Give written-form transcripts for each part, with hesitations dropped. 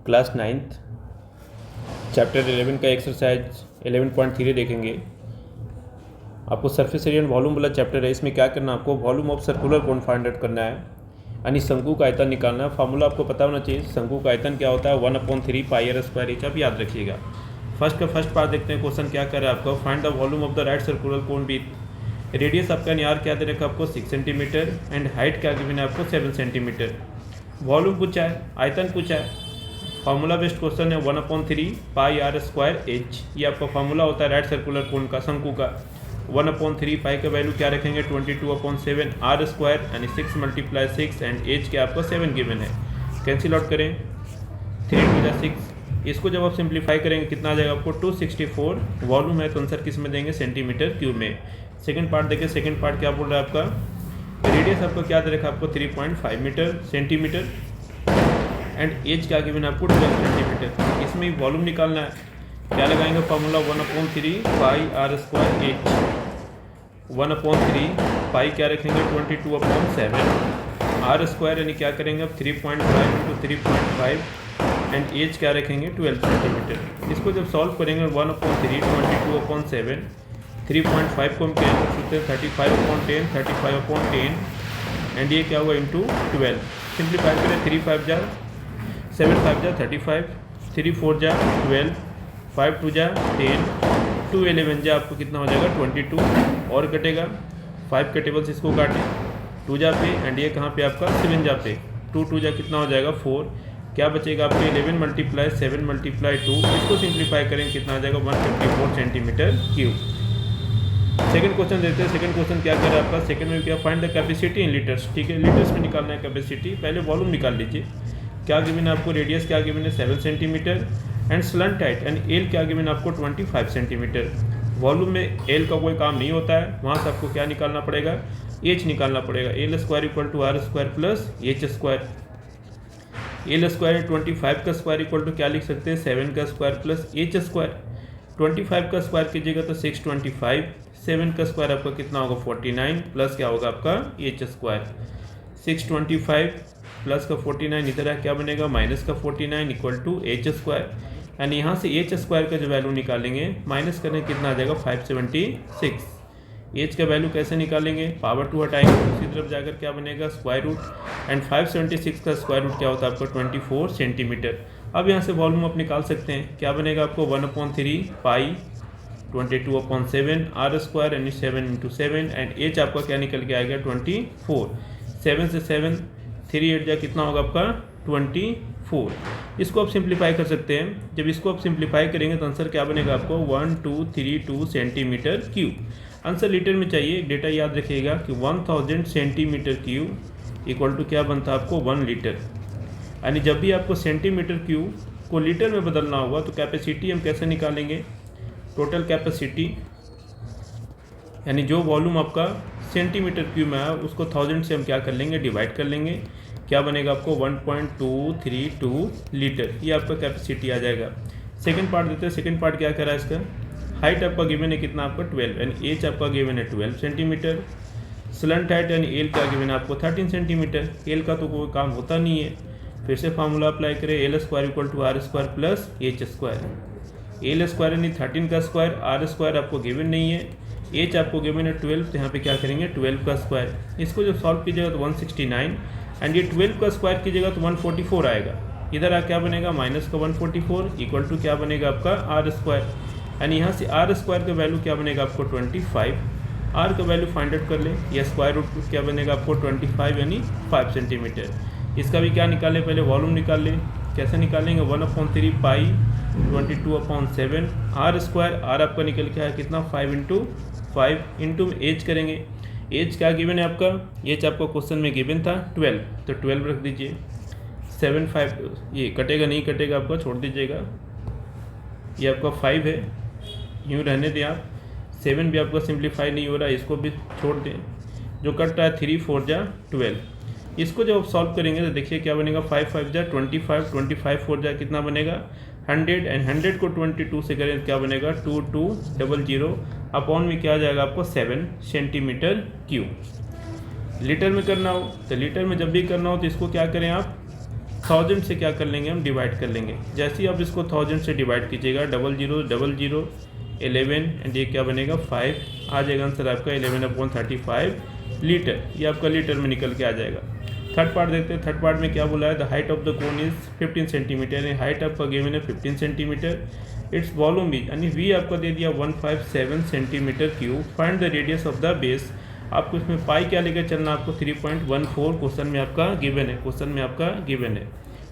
Class 9th chapter 11 का exercise 11.3 देखेंगे। आपको सरफेस एरिया एंड वॉल्यूम वाला चैप्टर है। इसमें क्या करना है, आपको volume of circular cone find out करना है, यानी शंकु का आयतन निकालना है। फार्मूला आपको पता होना चाहिए। शंकु का आयतन क्या होता है, 1/3 पाई आर स्क्वायर एच। आप याद रखिएगा। फर्स्ट पार्ट देखते हैं। क्वेश्चन क्या कर रहा है आपको, find the volume of the right circular cone with radius आपका यार क्या दे रखा आपको 6 सेंटीमीटर एंड हाइट क्या गिवन है आपको 7 सेंटीमीटर। वॉल्यूम पूछा है, आयतन पूछा है। फार्मूला बेस्ड क्वेश्चन है 1/3 पाई आर स्क्वायर एच। ये आपका फार्मूला होता है राइट सर्कुलर कोन का, शंकु का। 1/3 पाई का वैल्यू क्या रखेंगे 22/7 आर स्क्वायर यानी 6 × 6 एंड एच क्या आपका 7 गिवन है। कैंसिल आउट करें, 3 × 6। इसको जब आप सिंप्लीफाई करेंगे कितना आ जाएगा आपको 264। वॉल्यूम है तो आंसर किस में देंगे, सेंटीमीटर क्यूब में। सेकंड पार्ट देखिए। सेकंड पार्ट क्या बोल रहा है आपका, रेडियस आपको क्या दे रखा आपको 3.5 मीटर सेंटीमीटर एंड एज क्या गिवन है आपको 12 सेंटीमीटर। इसमें वॉल्यूम निकालना है। क्या लगाएंगे formula 1/3 pi r square h. 1/3 pi क्या रखेंगे 22/7 आर स्क्वायर यानी क्या करेंगे अब 3.5 × 3.5 एंड एज क्या रखेंगे 12 सेंटीमीटर। इसको जब सॉल्व करेंगे 1/3 22/7 3.5 को हम क्या कर सकते हैं 35/10 35/10 एंड ये क्या हुआ इंटू 12। सिंप्लीफाई करें 3 5 जा 7 5 जा 35 3 4 जा 12 5 2 जा 10 2 11 जा आपको कितना हो जाएगा 22 और कटेगा 5 के टेबल से इसको काटें 2 जा पे एंड ये कहाँ पे आपका 7 जा पे 2 2 जा कितना हो जाएगा 4। क्या बचेगा आपके 11 × 7 × 2। इसको सिंप्लीफाई करें कितना आ जाएगा 154 सेंटीमीटर क्यूब। सेकंड क्वेश्चन देते हैं। सेकंड क्वेश्चन क्या कर रहा है आपका, सेकंड में क्या find the capacity in litres. ठीक है, लीटर्स में निकालना है कैपेसिटी। पहले वॉल्यूम निकाल लीजिए। क्या गिवन है आपको, रेडियस क्या गिवन है 7 centimetre and slant height and L क्या गिवन है आपको 25 सेंटीमीटर। वॉल्यूम में एल का कोई काम नहीं होता है, वहाँ से आपको क्या निकालना पड़ेगा, एच निकालना पड़ेगा। L square equal to R square plus H square. L square 25 का स्क्वायर इक्वल टू क्या लिख सकते हैं 7 का स्क्वायर प्लस एच स्क्वायर। 25 का स्क्वायर कीजिएगा तो 625, 7 का स्क्वायर आपका कितना होगा 49 प्लस क्या होगा आपका एच स्क्वायर। 625 प्लस का 49 इधर है क्या बनेगा माइनस का 49 इक्वल टू एच स्क्वायर। यानी यहाँ से एच स्क्वायर का जो वैल्यू निकालेंगे माइनस करने कितना आ जाएगा 576। एच का वैल्यू कैसे निकालेंगे, पावर 2 हटाएंगे दूसरी तरफ जाकर क्या बनेगा स्क्वायर रूट एंड 576 का स्क्वायर रूट क्या होता है आपका 24 सेंटीमीटर। अब यहाँ से वॉल्यूम आप निकाल सकते हैं। क्या बनेगा आपको 1/3 पाई 22/7 आर स्क्वायर यानी 7 × 7 एंड एच आपका क्या निकल के आएगा 24। 7 से 7 3 8 जा कितना होगा आपका 24। इसको आप सिंप्लीफाई कर सकते हैं। जब इसको आप सिंप्लीफाई करेंगे तो आंसर क्या बनेगा आपको 1232 सेंटीमीटर क्यूब। आंसर लीटर में चाहिए। डेटा याद रखिएगा कि 1000 सेंटीमीटर क्यूब इक्वल टू क्या बनता है आपको 1 लीटर। यानी जब भी आपको सेंटीमीटर क्यूब को लीटर में बदलना होगा तो कैपेसिटी हम कैसे निकालेंगे, टोटल कैपेसिटी यानी जो वॉल्यूम आपका सेंटीमीटर क्यूब में है उसको 1000 से हम क्या कर लेंगे डिवाइड कर लेंगे। क्या बनेगा आपको 1.232 लीटर। ये आपका कैपेसिटी आ जाएगा। सेकंड पार्ट देते हैं। सेकंड पार्ट क्या कर रहा है इसका, हाइट आपका गिवन है कितना आपका 12 यानी एच आपका गिवन है 12 सेंटीमीटर। स्लंट हाइट यानी एल क्या गिवन है आपको 13 सेंटीमीटर। एल का तो कोई काम होता नहीं है। फिर से फार्मूला अप्लाई करें, L square equal to R square plus H square. L square यानी 13 का स्क्वायर, आर स्क्वायर आपको गिवन नहीं है, एच आपको गिवन है 12, तो यहाँ पे क्या करेंगे 12 का स्क्वायर। इसको जब सॉल्व कीजिएगा तो 169 एंड ये 12 का स्क्वायर कीजिएगा तो 144 आएगा। इधर आ क्या बनेगा माइनस का 144 इक्वल टू क्या बनेगा आपका आर स्क्वायर। यानी यहाँ से आर स्क्वायर का वैल्यू क्या बनेगा आपको 25। आर का वैल्यू फाइंड आउट कर लें। यह स्क्वायर रूट क्या बनेगा आपको 25 यानी 5 सेंटीमीटर। इसका भी क्या निकालें, पहले वॉल्यूम निकाल लें। कैसे निकालेंगे 1/3 पाई 22/7 आर स्क्वायर। आर आपका निकल के आया कितना 5 × 5 इंटू एज करेंगे। एज क्या गिवन है आपका, एज आपका क्वेश्चन में गिवन था 12, तो 12 रख दीजिए। 7 5 ये कटेगा नहीं कटेगा आपका छोड़ दीजिएगा। ये आपका 5 है, यूँ रहने दें आप। 7 भी आपका सिंप्लीफाई नहीं हो रहा है, इसको भी छोड़ दें। जो कट रहा है 3 4 जा 12। इसको जब आप सॉल्व करेंगे तो देखिए क्या बनेगा 5 5 जा 25 25 4 जा कितना बनेगा 100 एंड 100 को 22 से करें क्या बनेगा 2200 अपॉन में क्या आ जाएगा आपको 7 सेंटीमीटर क्यूब। लीटर में करना हो तो लीटर में जब भी करना हो तो इसको क्या करें आप 1000 से क्या कर लेंगे हम, डिवाइड कर लेंगे। जैसे ही आप इसको 1000 से डिवाइड कीजिएगा, 0000 11 एंड ये क्या बनेगा 5, आ जाएगा आंसर आपका 11/35 लीटर। ये आपका लीटर में निकल के आ जाएगा। थर्ड पार्ट देखते हैं। थर्ड पार्ट में क्या बोला है, the height of the cone is 15 centimetre. Height आपका गिवन है 15 सेंटीमीटर। इट्स वॉल्यूम इज, यानी वी आपका दे दिया 157 centimetre cube. Find the radius of the base. आपको इसमें पाई क्या लेकर चलना, आपको 3.14 क्वेश्चन में आपका गिवन है, क्वेश्चन में आपका गिवन है।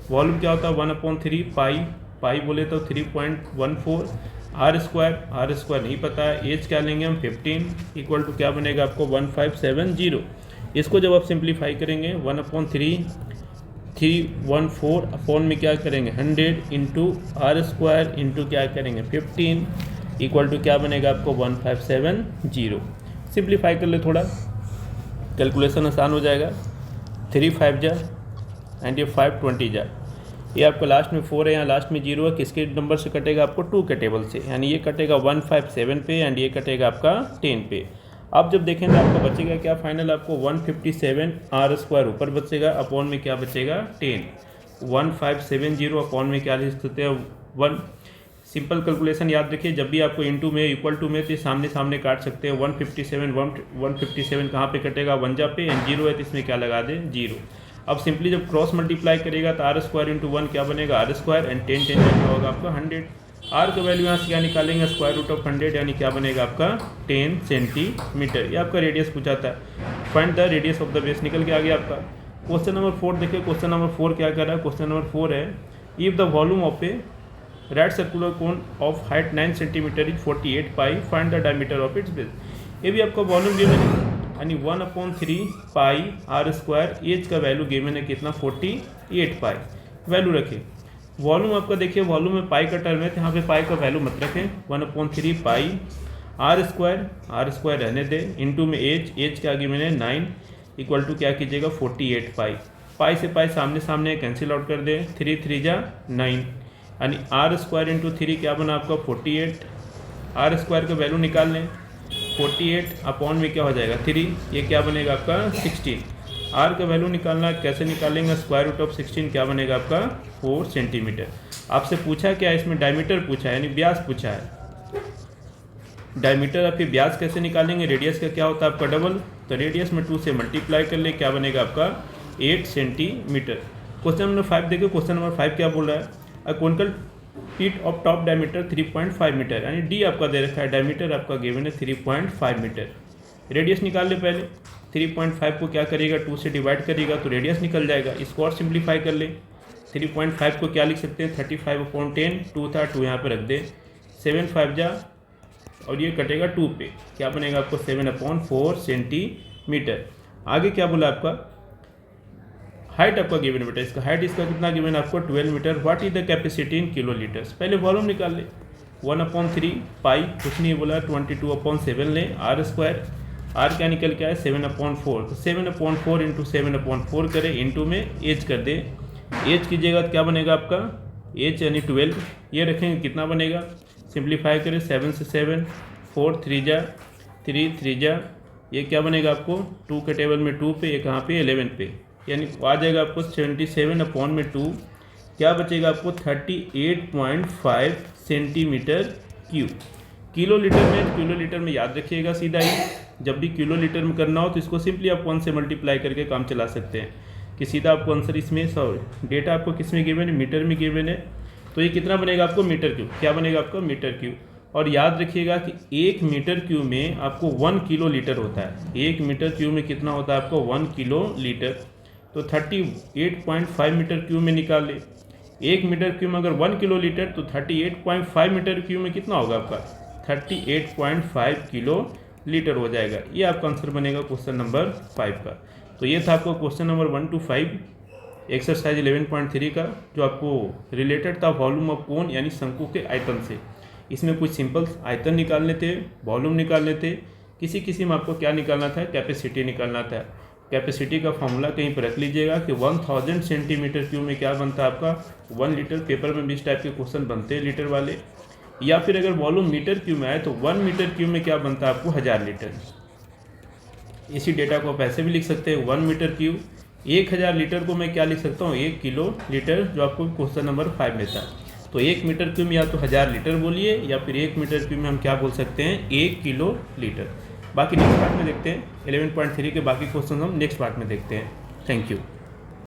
वॉल्यूम क्या होता है 1/3 पाई बोले तो 3.14। आर स्क्वायर नहीं पता है। एज क्या लेंगे हम 15 इक्वल टू क्या बनेगा आपको 1570। इसको जब आप सिंप्लीफाई करेंगे 1/3 314 अपॉन में क्या करेंगे 100 इंटू आर स्क्वायर इंटू क्या करेंगे 15 इक्वल टू क्या बनेगा आपको 1570। सिंप्लीफाई कर ले थोड़ा, कैलकुलेशन आसान हो जाएगा। 3 5 जा एंड ये 5 20 जा। ये आपका लास्ट में 4 है, यहाँ लास्ट में 0 है। किसके नंबर से कटेगा आपको 2 के टेबल से, यानी ये कटेगा 157 पे एंड ये कटेगा आपका 10 पे। अब जब देखेंगे आपका बचेगा क्या फाइनल, आपको 157 आर स्क्वायर ऊपर बचेगा, अपॉन में क्या बचेगा 10। 1570 अपॉन में क्या लिख सकते हैं 1। सिंपल कैलकुलेशन याद रखिए, जब भी आपको इनटू में इक्वल टू में तो सामने सामने काट सकते हैं। 157 कहाँ पे कटेगा 1 जा पे, एंड 0 है तो इसमें क्या लगा दें 0। अब सिंपली जब क्रॉस मल्टीप्लाई करेगा तो आर स्क्वायर इंटू 1 क्या बनेगा आर स्क्वायर एंड 10 10 क्या होगा आपका 100। आर का वैल्यू यहाँ से क्या निकालेंगे स्क्वायर रूट ऑफ 100, यानी क्या बनेगा आपका 10 सेंटीमीटर। ये आपका रेडियस पूछाता है। Find the radius of the base, निकल के आ गया आपका। क्वेश्चन नंबर 4 देखिए, क्वेश्चन नंबर 4 क्या कर रहा है। क्वेश्चन नंबर 4 है, if the volume of A right circular cone of height 9 centimetre is 48 pi, find the diameter of its base. ये भी आपका वॉल्यूम गिवन है, यानी 1/3 पाई आर स्क्वायर। एज का वैल्यू गिवन है कितना 48 पाई वैल्यू रखें। वॉल्यूम आपका देखिए, वॉल्यूम में पाई का टर्म है तो यहाँ पे पाई का वैल्यू मत रखें। 1/3 पाई आर स्क्वायर रहने दें, इंटू में एज क्या गिवन है 9 इक्वल टू क्या कीजिएगा 48 पाई से पाई सामने सामने कैंसिल आउट कर दें। 3 3 जा 9, यानी आर स्क्वायर इंटू 3 क्या बना आपका 48। आर स्क्वायर का वैल्यू निकाल लें, 48 अपॉन में क्या हो जाएगा 3, ये क्या बनेगा आपका 16। आर का वैल्यू निकालना कैसे निकालेंगे, स्क्वायर रूट ऑफ 16 क्या बनेगा आपका 4 सेंटीमीटर। आपसे पूछा क्या है इसमें, डायमीटर पूछा है, यानी व्यास पूछा है। डायमीटर आपके व्यास कैसे निकालेंगे, रेडियस का क्या होता है आपका डबल, तो रेडियस में 2 से मल्टीप्लाई कर ले, क्या बनेगा आपका 8 सेंटीमीटर। क्वेश्चन नंबर 5 देखिए, क्वेश्चन नंबर 5 क्या बोल रहा है, अ कोनिकल पीट ऑफ टॉप डायमीटर 3.5 मीटर, यानी डी आपका दे रखा है, डायमीटर आपका गिवन है 3.5 मीटर। रेडियस निकाल ले पहले, 3.5 को क्या करेगा 2 से डिवाइड करेगा तो रेडियस निकल जाएगा। इसको और सिंप्लीफाई कर ले, 3.5 को क्या लिख सकते हैं 35/10, 2 था 2 यहाँ पे रख दे, 7 5 जा और ये कटेगा 2 पे, क्या बनेगा आपको 7/4 सेंटीमीटर। आगे क्या बोला आपका, हाइट आपका गिवन बेटा, इसका हाइट इसका कितना गिवन आपको 12 metre. What is the capacity in kilo litres, पहले वॉल्यूम निकाल ले। 1/3 पाई कुछ नहीं बोला, 22/7 ले। आर स्क्वायर, आर क्या निकल के आए 7/4, तो 7/4 इंटू 7/4 करें, इंटू में एज कर दे। एज कीजिएगा तो क्या बनेगा आपका एज यानी 12, ये रखेंगे कितना बनेगा, सिंप्लीफाई करें 7 से 7, 4 3 जा 3 3 जा, ये क्या बनेगा आपको 2 के टेबल में 2 पे, ये कहाँ पे 11 पे, यानी आ जाएगा आपको 77/2, क्या बचेगा आपको 38.5 सेंटीमीटर क्यूब। किलो लीटर में याद रखिएगा सीधा ही, जब भी किलो लीटर में करना हो तो इसको सिंपली आप 1 से मल्टीप्लाई करके काम चला सकते हैं कि सीधा आपको आंसर इसमें, सॉरी डेटा आपको किस में गिवन है, मीटर में गिवन है, तो ये कितना बनेगा आपको मीटर क्यूब, क्या बनेगा आपको मीटर क्यूब। और याद रखिएगा कि 1 मीटर क्यूब में आपको 1 किलो लीटर होता है। 1 मीटर क्यूब में कितना होता है आपको 1 किलो लीटर, तो 38.5 मीटर क्यूब में निकाल ले। 1 मीटर क्यूब में अगर 1 किलो लीटर तो 38.5 मीटर क्यूब में कितना होगा आपका 38.5 किलो लीटर हो जाएगा। ये आपका आंसर बनेगा क्वेश्चन नंबर 5 का। तो ये था आपको क्वेश्चन नंबर 1 to 5 एक्सरसाइज 11.3 का, जो आपको रिलेटेड था वॉल्यूम ऑफ कोन यानी शंकु के आयतन से। इसमें कुछ सिंपल आयतन निकालने थे, वॉल्यूम निकालने थे, किसी में आपको क्या निकालना था, कैपेसिटी निकालना था। कैपेसिटी का फॉर्मूला कहीं पर रख लीजिएगा कि 1000 सेंटीमीटर क्यूब में क्या बनता है आपका 1 लीटर। पेपर में भी इस टाइप के क्वेश्चन बनते हैं लीटर वाले। या फिर अगर वॉल्यूम मीटर क्यूब में आए तो 1 मीटर क्यूब में क्या बनता है आपको 1000 लीटर। इसी डेटा को आप ऐसे भी लिख सकते हैं 1 मीटर क्यूब 1000 लीटर को मैं क्या लिख सकता हूँ, 1 किलो लीटर, जो आपको क्वेश्चन नंबर 5 में था। तो 1 मीटर क्यूब या तो 1000 लीटर बोलिए, या फिर 1 मीटर क्यूब में हम क्या बोल सकते हैं, 1 किलो लीटर। बाकी नेक्स्ट पार्ट में देखते हैं 11.3 के बाकी क्वेश्चन हम नेक्स्ट पार्ट में देखते हैं। Thank you.